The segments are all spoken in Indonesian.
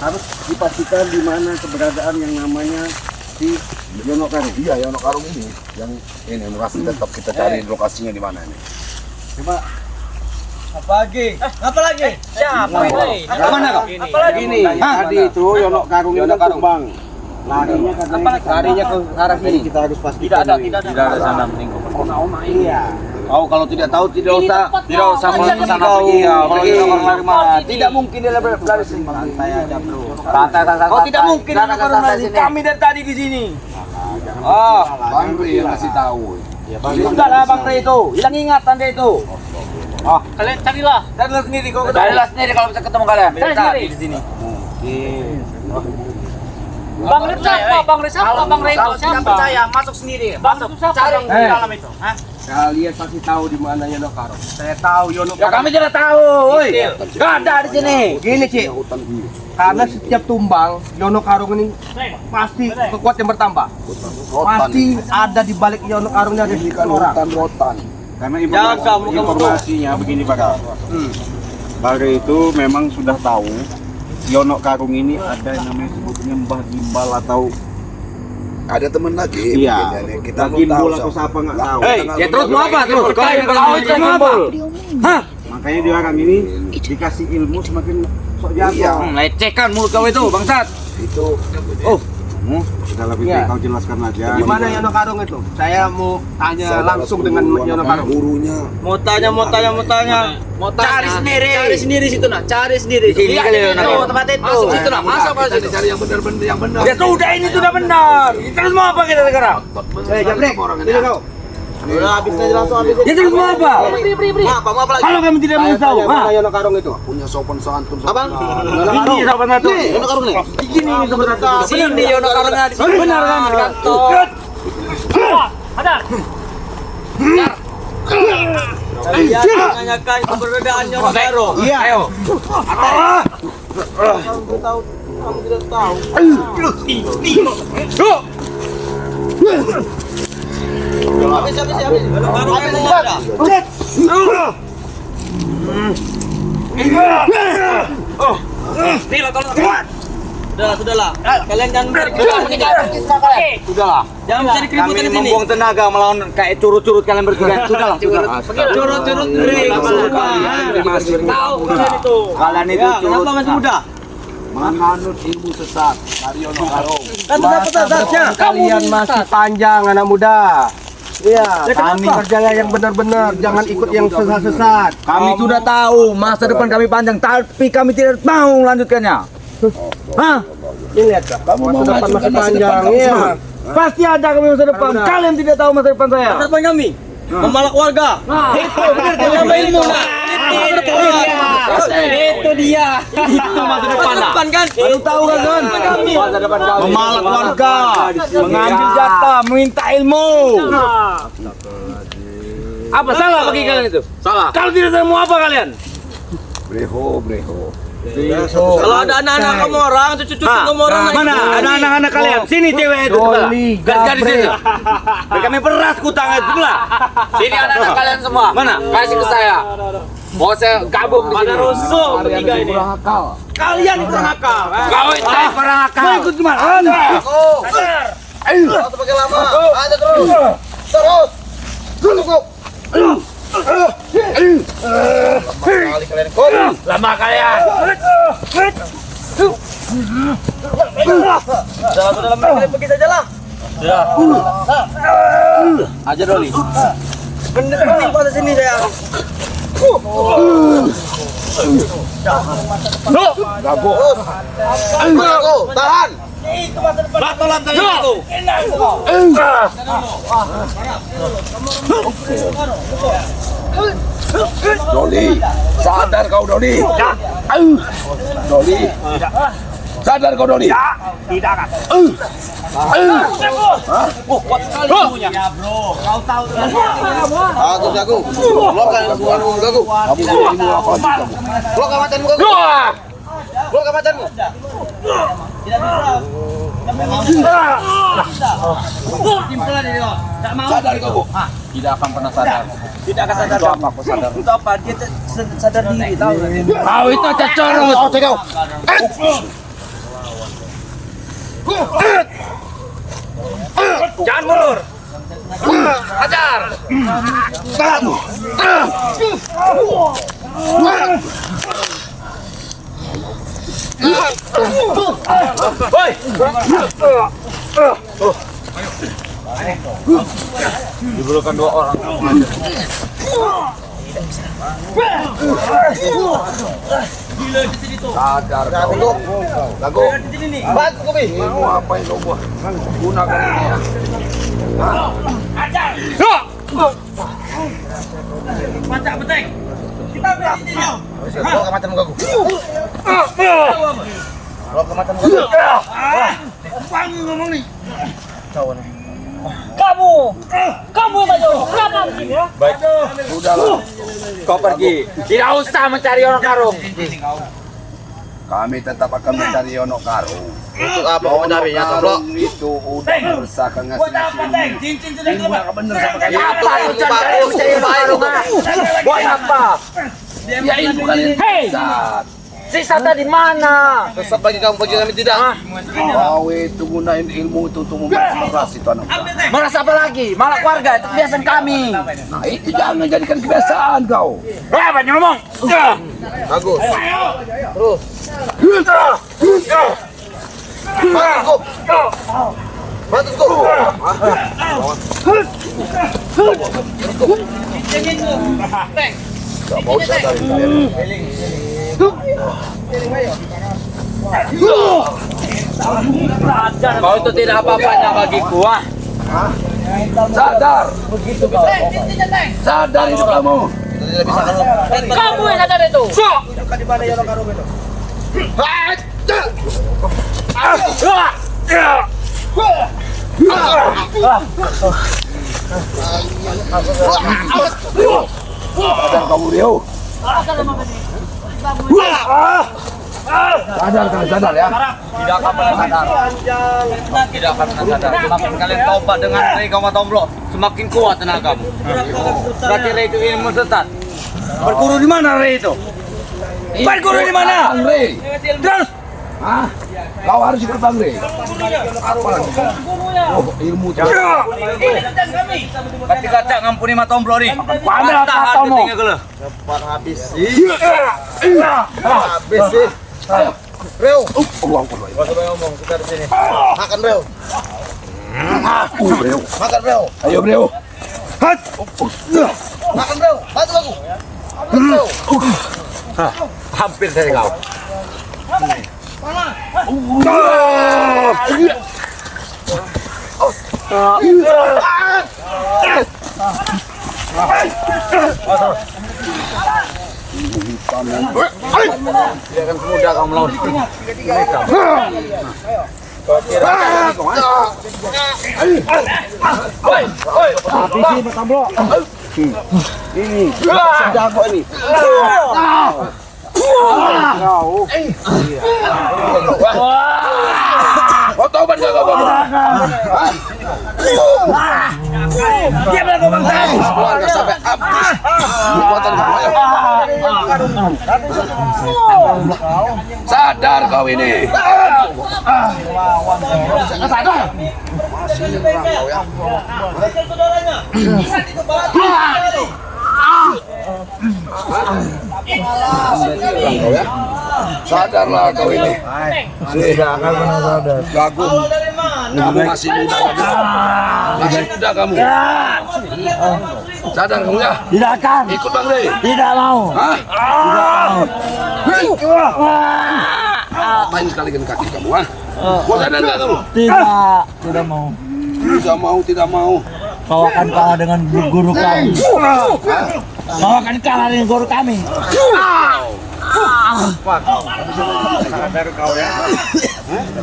harus dipastikan di mana keberadaan yang namanya si Yono Karung. Iya, Yono Karung ini yang ini masih tetap kita cari lokasinya di mana ini. Coba Apa lagi? Siapa ini? apa mana kok? Apa lagi Ini tadi itu Yono Karung ini tumbang. Larinya katanya larinya ke arah sini. Kita harus pastikan. Tidak ada sana meninggal. Iya. Oh, kalau tidak tahu tidak usah Sana pergi. Ya, kalau pergi. kita orang lari mah Tidak mungkin dia lari sini. santai aja, Bro. Oh, tidak mungkin dia lari. Kami dari tadi di sini. Oh, Bang Ri yang kasih tahu. Ya, Bang. Sudahlah Bang Ri itu. Hilang ingatan dia itu. Oh, Kalian carilah. carilah sendiri kalau bisa ketemu kalian. Cari sendiri. Di sini. Bang Red siapa? Bang Red siapa? Bang Red itu siapa? percaya, masuk sendiri. Masuk siapa? Cari Bang di Red? dalam itu. Hah? Kalian pasti tahu di mana Yono Karung. Saya tahu Yono Ya Karung. kami tidak tahu. Woi. Enggak ada di sini. Gini, Cik. Karena setiap tumbang Yono Karung ini pasti kekuatan bertambah. Pasti ada di balik Yono Karungnya ada orang. Rotan. Karena Jaga muka-muka. informasinya begini Pak. Baga itu memang sudah tahu Yono Karung ini ada yang namanya sebutnya Mbah Gimbal atau Ada teman lagi. iya, mungkin. Kita Mbah belum tahu. Gimbal atau siapa nggak tahu. Ya terus mau apa terus? Kau itu mau apa? Hah? Makanya di orang ini dikasih ilmu semakin sok jago. Iya. Lecehkan mulut kau itu, bangsat. Itu. Oh, Sudah lebih Iya. baik kau jelaskan aja. Di mana Yono Karung itu? Saya mau tanya langsung dengan Yono Karung. Gurunya. mau tanya. Cari sendiri situ nak, cari sendiri. Sini Lihat kali, itu, Nak. tempat itu. Masuk situ nak, masuk kalau situ. Cari yang benar-benar yang benar. Ya sudah ini sudah benar. Terus mau apa kita sekarang? Jamrek, ini kau. Udah habis aja langsung habis. Ya terus mau apa? Mau apa lagi? Kalau kami tidak mau tahu, Mana Yono Karung itu? punya sopan santun. Abang, Ini sopan santun. Yono Karung nih. Ini sopan santun. Di sini Yono Karungnya di sini. Benar kan? Di kantor. Kalian menanyakan keberadaan Yono Karung. Iya. Ayo. Kamu tidak tahu. Habis. Yono Karung yang ada. Nih lah kalau Sudahlah. Kalian jangan mencari keributan di sini. Sudahlah. Jangan mencari keributan di sini. Membuang tenaga melawan kayak curut-curut kalian bertiga. Sudahlah. Curut-curut ring. Tahu kalian itu. Kalian itu Ya, kenapa masih muda? menganut ilmu sesat dari Yono Karung. Kan sesatnya. Kalian masih panjang anak muda. Iya, kami kerjanya yang benar-benar, jangan ikut yang sesat-sesat. Kami sudah tahu masa depan kami panjang, tapi kami tidak mau melanjutkannya. Hah? Ini lihat Kak, masa depan masih panjang. Iya. Pasti ada kami masa depan. Kalian tidak tahu masa depan saya. Masa depan kami. Memalak warga. Itu benar ilmu. Itu dia. Itu masa depan kan? Baru tahu kan? Masa depan kami. Memalak warga, mengambil jatah, meminta ilmu. Apa salah bagi kalian itu? Salah. Kalau tidak tahu mau apa kalian? Breho. Kalau ada anak-anak kamu orang, cucu-cucu kamu orang. Mana? Ada anak-anak kalian. Sini cewek itu. Doli, Garis di sini. Biar kami peras kutang itu lah. Sini anak-anak kalian semua. Mana? Kasih ke saya. Mau saya gabung di sini. Ada rusuh bertiga ini. Kalian kurang akal. Kau itu kurang akal. Mau ikut gimana? Sadar. Ayo. Pakai lama. Ada terus. Cukup. Kali kalian Lama kalian. Dalam kalian pergi saja lah. Aja Doli. Bener pada sini saya. Aku tahan. Batolan tadi aku. Doli, sadar kau Doli. Doli. Sadar kau Doli. Kuat sekali ibunya. Ya bro, kau tahu aku. Blok kan aku. Kamu jadi ilmu apa sih kamu? Blok kamatanmu aku. Blok kamatanmu. Tidak bisa. Timpelan ini loh. Tak mau. Sadar kau. Tidak akan pernah sadar. Tidak akan sadar. Itu apa kau sadar? Itu apa? Dia sadar diri tahu. Kau itu cecorot. Jangan mundur. Hajar. Woi. Diberikan 2 orang. Sadar kau. Lagu. Bantu kopi. Mau apa yang kau buat? Gunakan ini ya. Macak betek. Kita berani dia. Bawa ke macam kau. Bawa ke macam kau. Bang ngomong nih. Kamu yang maju. Kenapa begini ya? Baik. Sudahlah. Kau pergi. Tidak usah mencari orang karung. Kami tetap akan mencari Yono Karung. Untuk apa mau nyarinya, Tomblo? Itu udah meresahkan Buat apa, Teng? Cincin sudah keluar. bener sama kayak Apa yang cari karung? Buat apa? Ya ilmu kalian. Hei! Sisa tadi mana? Tetap bagi kamu bagi kami tidak. Kau itu gunain ilmu itu untuk memperas itu anak. Merasa apa lagi? Malah keluarga, itu kebiasaan kami. Nah itu jangan jadikan kebiasaan kau. Apa yang ngomong? Bagus. Terus. Bantu kau. Gak mau sadar Kau itu tidak apa-apanya bagiku, ah. sadar. Sadar itu kamu. Kamu yang sadar itu. Sadar kamu Rio. Sadar kalian sadar ya. Tidak akan pernah sadar. Tidak akan pernah sadar. Semakin kalian tobat dengan Rei Koma Tomblo, semakin kuat tenagamu. Berarti Rei itu ilmu sesat. Berguru di mana Rei itu? Berguru di mana? Bang Rey. Terus. Hah? Kau harus ikut Bang Rey. Apa lagi? Oh, ilmu itu. Ketika cak ngampuni Ma Tomblo nih. Pandai katamu. Cepat habis sih. Habis sih. Ayo. Reo. Ngomong kita di sini. Makan Reo. Reo. Makan Reo. Ayo Reo. Hat. Makan Reo. Bantu aku. Makan Reo. Hampir dari kau. Dia akan semudah kamu melawan mereka. Habisi Pak Tomblo. Ini jago ini. Kau tahu kan gak kau? Dia bilang kau bangsa. Keluarga sampai habis. Kekuatan kamu ayo. Sadar kau ini. Sadarlah kau ini. Sudah akan pernah sadar. Gagung. Kamu masih muda lagi. Masih muda kamu. Sadar kamu ya. Tidak akan. Ikut Bang Rey. Tidak mau. Hah? Main sekali dengan kaki kamu, ah? Mau sadar nggak kamu? Tidak mau. Tidak mau. Kau akan kalah dengan guru kami. Kau akan kalah dengan guru kami.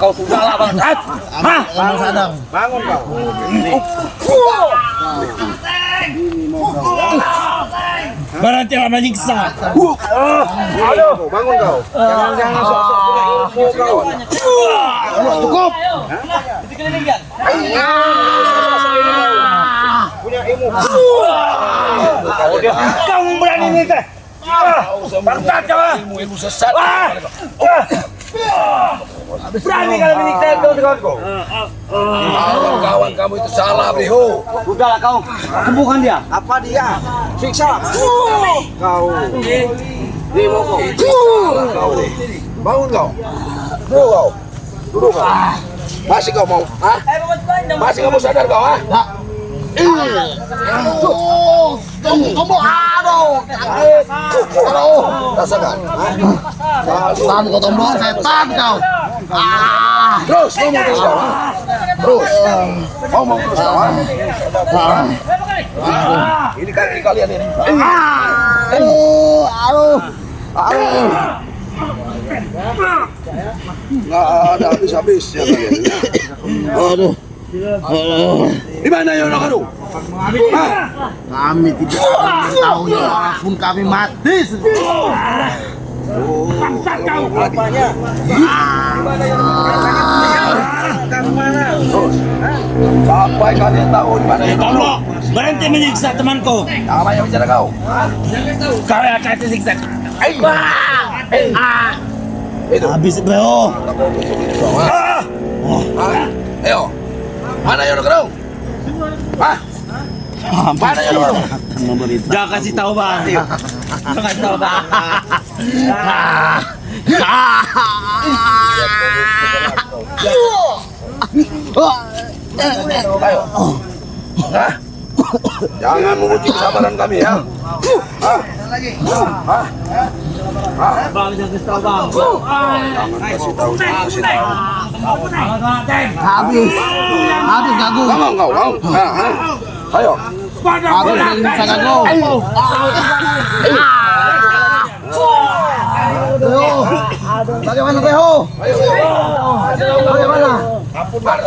Kau sudah lah bang. Bangun kau. Berarti lama menyiksa. Aduh, bangun kau. Jangan sok-sok punya ilmu kau. Cukup. Punya ilmu. Kamu berani nih teh. Ilmu sesat. Berani kalian menyiksa kawan-kawanku? Kawan kamu itu salah, Bro. Udahlah kau, sembuhkan dia. Apa dia? Siksa. Kau. Kau nih. Bangun kau. Bro kau. Duduk kau. Masih kau mau? Hah? Masih kamu sadar kau? Hah? Kamu aduh. Rasakan. Setan kau tombol, setan kau. Terus, ngomong terus kau. Terus. Ngomong terus kau. Ini kaki kalian ini. Aduh. Nggak ada habis-habis ya kalian. Aduh. Di mana Yono Karu? Kami tidak tahu ya, walaupun kami mati. Bangsat kau. Apanya? Terus. Sampai kalian tahu di mana Yono Karu? Berhenti menyiksa temanku. Apa yang bicara kau? Kau yang akan disiksa. Itu. Habis bro. Ayo. Mana Yono Karu? Hah? Mana Yono Karu? Jangan kasih tahu bang. Jangan kasih tahu bang. Ayo. Hah? Jangan menguji kesabaran kami ya. Hah? Hah? Bang jangan kasih tahu bang. Jangan kasih tahu, jangan kasih tahu. Habis gagu. Ngomong kau, ngomong. Hah? Hah? Ayo. Habis menyiksa gagu. Bagaimana Beho? Ayo. Bagaimana? Ampun banget.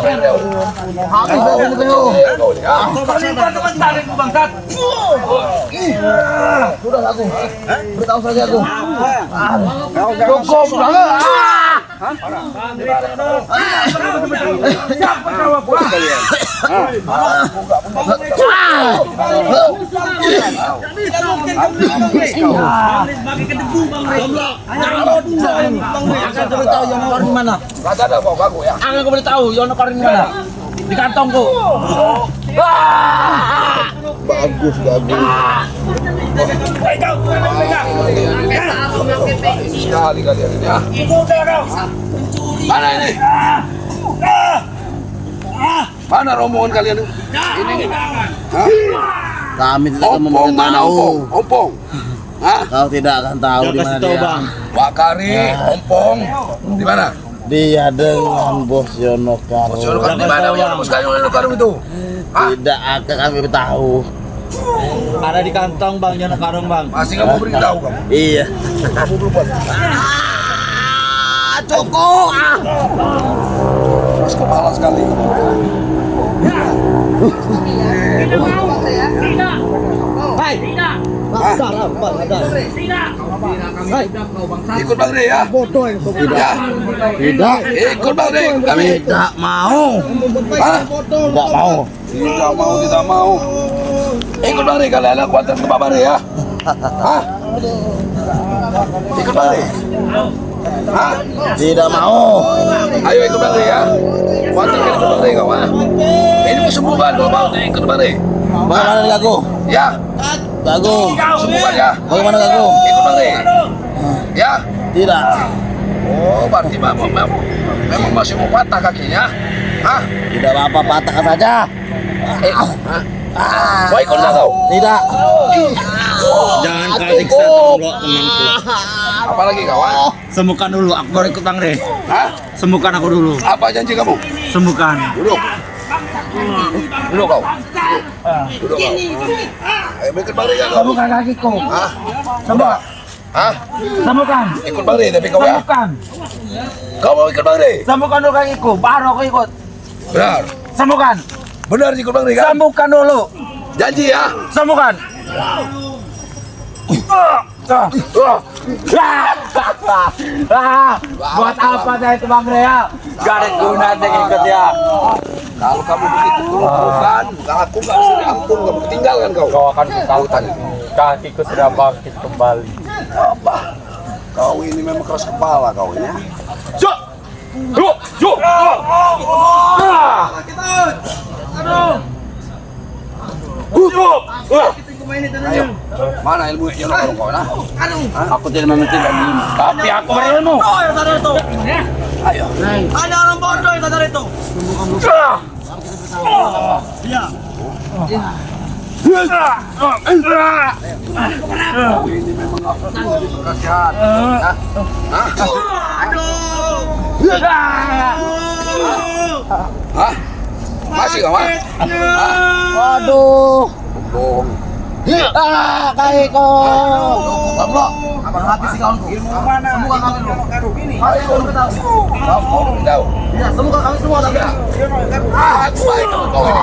Habis bagaimana Beho? Sudah aku. Beritahu saja aku. Cukup banget. Kagak ada kau gagu ya. Aku boleh tahu Yono Karin di mana? Di kantongku. Bagus gagu. Sekali kalian ini ya. Mana ini? Mana rombongan kalian ini? Hah? Kami tidak akan Ompong mana memberitahu. ompong? Ompong. Hah? Kau tidak akan tahu di mana dia. Pak Kari, ompong. Di mana? Dia dengan Bos Yono Karu. Bos Yono Karu di mana? Bos Yono Karu itu? Hah? Tidak akan kami beritahu. Ada di kantong bang Yono Karung bang. Masih kamu beritahu kamu? Iya. Kamu belum buat. Cukup. Keras kepala sekali. Ikut Bang Rey ya. Ya. Tidak. Ikut Bang Rey kami. Tidak mau. Hah? Tidak mau. Tidak mau. Ikut Bang Rey kalian aku antar ke Bang Rey ya. Hah? Ikut Bang Rey. Hah? Tidak mau. Ayo ikut Bang Rey ya. Antar ke Bang Rey kau ah. Ini kesembuhan kalau mau ikut Bang Rey. Bagaimana Gago? Ya. Gago. Kesembuhan ya. Bagaimana Gago? Ikut Bang Rey. Ya. Tidak. Oh, berarti memang masih mau patah kakinya. Hah? Tidak apa-apa, patahkan saja. Mau ikut nggak kau? Tidak. Jangan kau siksa temanku. Apalagi kau? Ah? Sembuhkan dulu. Aku baru ikut bang Rey. Hah? Sembuhkan aku dulu. Apa janji kamu? Sembuhkan. Duduk. Duduk kau. Duduk kau. Ayo ikut Bang Rey ya kau. Sembuhkan kakiku. Hah? Sembuh. Hah? Sembuhkan. Ikut Bang Rey tapi kau ya? Sembuhkan. Kau mau ikut Bang Rey? Sembuhkan dulu kakiku. Baru aku ikut. Benar. Sembuhkan. Benar ikut Bang Rey kan? Sembuhkan dulu. Janji ya? Sembuhkan. Buat apa saya itu bang Rey ya? Gak ada gunanya ikut ya. Kalau kamu begitu bukan, aku nggak bisa diampun, kamu ketinggalan kau. Kau akan ketahuan. Kakiku sudah bangkit kembali. Apa? Kau ini memang keras kepala kau ini. Ya? Ayo, mana ilmu yang kau nah? Aku tidak meminta ilmu, tapi aku berilmu. Ayo. Ada orang bodoh yang sadar itu. Iya. Ini memang aku kasihan. Hah? Masih kau mah? Waduh. Bohong. Kaiko. Pablo. Abang habis sih kawanku. Ilmu mana? Semua kami Karung ini. Ayo, tahu. Tahu. Ya, semua kami semua tahu. Aku baik kau ini.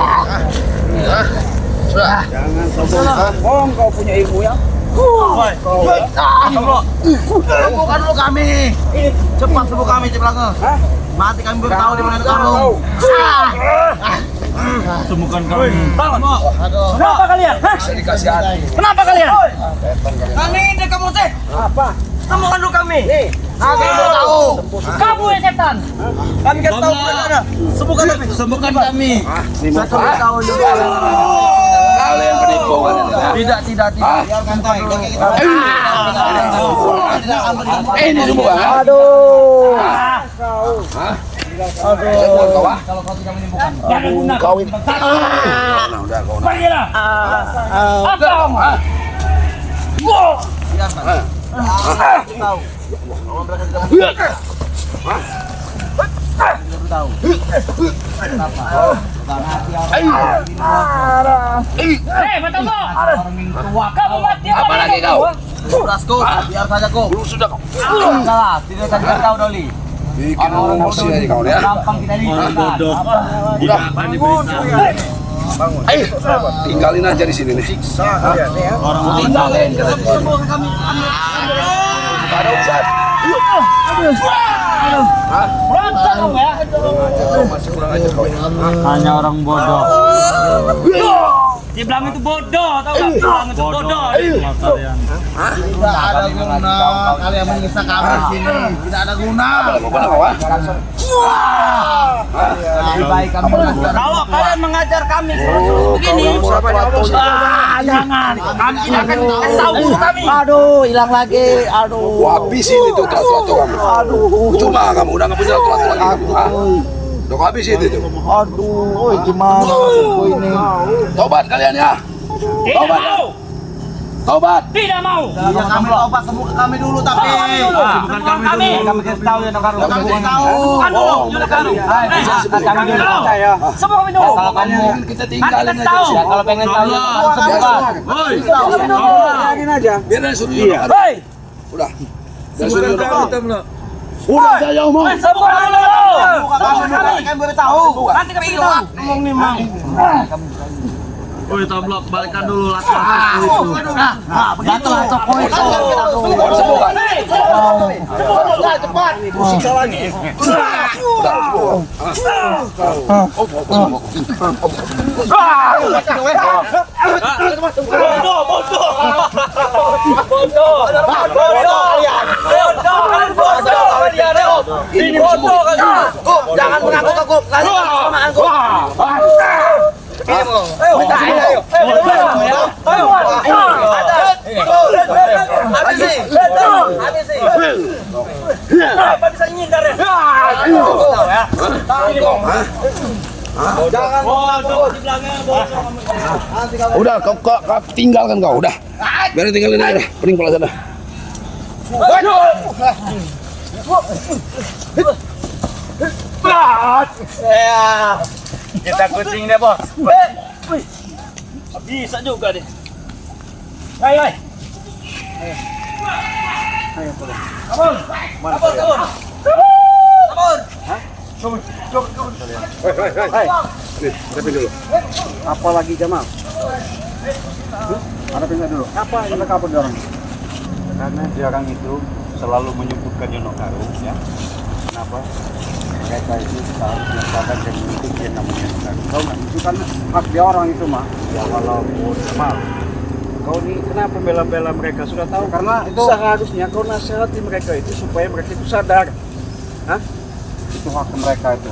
Sudah. Jangan sombong kau punya ilmu ya. Sembuhkan dulu kami. Cepat sembuh kami, Ciplanga. Mati kami belum tahu di mana karung. Sembuhkan kami. Kenapa kalian? Bisa dikasih hati. Kenapa kalian? Kami ini kamu teh. Apa? Sembuhkan dulu kami. Kami belum tahu. Kamu yang setan. Kami kasih tahu mereka. Sembuhkan kami. Sembuhkan kami. Saya belum tahu juga. Kalian penipu kan? Tidak. Biarkan tay. Ini semua. Aduh. Aduh. Kau ah? Jangan guna. Kawin. Nah, udah kau. Pergilah. Apa kamu? Matamu. Kamu mati. Apa lagi kau? Rasku, biar saja kau. Belum sudah kau. Salah, tidak tadi kau Doli. Bikin emosi aja kau ya. Gampang kita dibunuh. Udah. Ayo, tinggalin aja di sini nih. Tinggalin. Sembuhkan kami. Ada urusan. Berontak kamu ya. Masih kurang aja kau. Hanya orang bodoh. Dibilang itu bodoh, tahu nggak? Dibilang itu bodoh. Tidak ada guna kalian menyiksa kami di sini. Tidak ada guna. Mau apa kau ah? Lebih baik kami mengajar. Kalau kalian mengajar kami begini, jangan. Kami tidak akan kasih tahu guru kami. Aduh, hilang lagi. Aduh. Gua habisin itu tratu-tratu kamu. Cuma kamu udah nggak punya tratu lagi kamu. Udah gua habisin itu. Aduh, gimana nasibku ini? Tobat kalian ya. Tidak mau. Tobat. Tidak mau. Ya kami tobat sembuhkan kami dulu tapi. Bukan kami. Kami kasih tahu ya Nokaro. Kami kasih tahu. Bukan dulu. Kami dulu. Semua kami dulu. Kalau kamu kita tinggalin aja. tahu. Ya, kalau pengen tahu ya. Biar suruh Yono. Hei, Udah. Biar suruh Yono. Udah saya omong. semua kami dulu. Kami beritahu. Nanti kami tahu. Ngomong nih, Mang. Woi, Tomblok, balikan dulu laki-laki itu. Begitulah toko itu. Sembuhkan. Cepat. Siksa lagi. Udah sembuh. Ini bodoh kan? Jangan mengaku-ngaku. Lari ke Apa bisa nyindar ya? Jangan bodoh di belakang bodoh. Udah kau tinggalkan kau udah. Biar tinggalin aja. Pening pala sana. Kita kucing deh, Bos. Bisa juga deh. Ayo, ayo. Apa lagi Jamal? Hadapin saya dulu. Apa yang mereka dorong? Karena dia orang itu selalu menyebutkan Yonokaro, ya. Kenapa? Mereka itu selalu menyatakan dan mengikuti yang namanya Yonokaro. Kau nggak itu kan hak dia orang itu mah. Ya walaupun Jamal. Kau ini kenapa bela-bela mereka? Sudah tahu karena itu seharusnya kau nasihati mereka itu supaya mereka itu sadar. Hah? Itu hak mereka itu.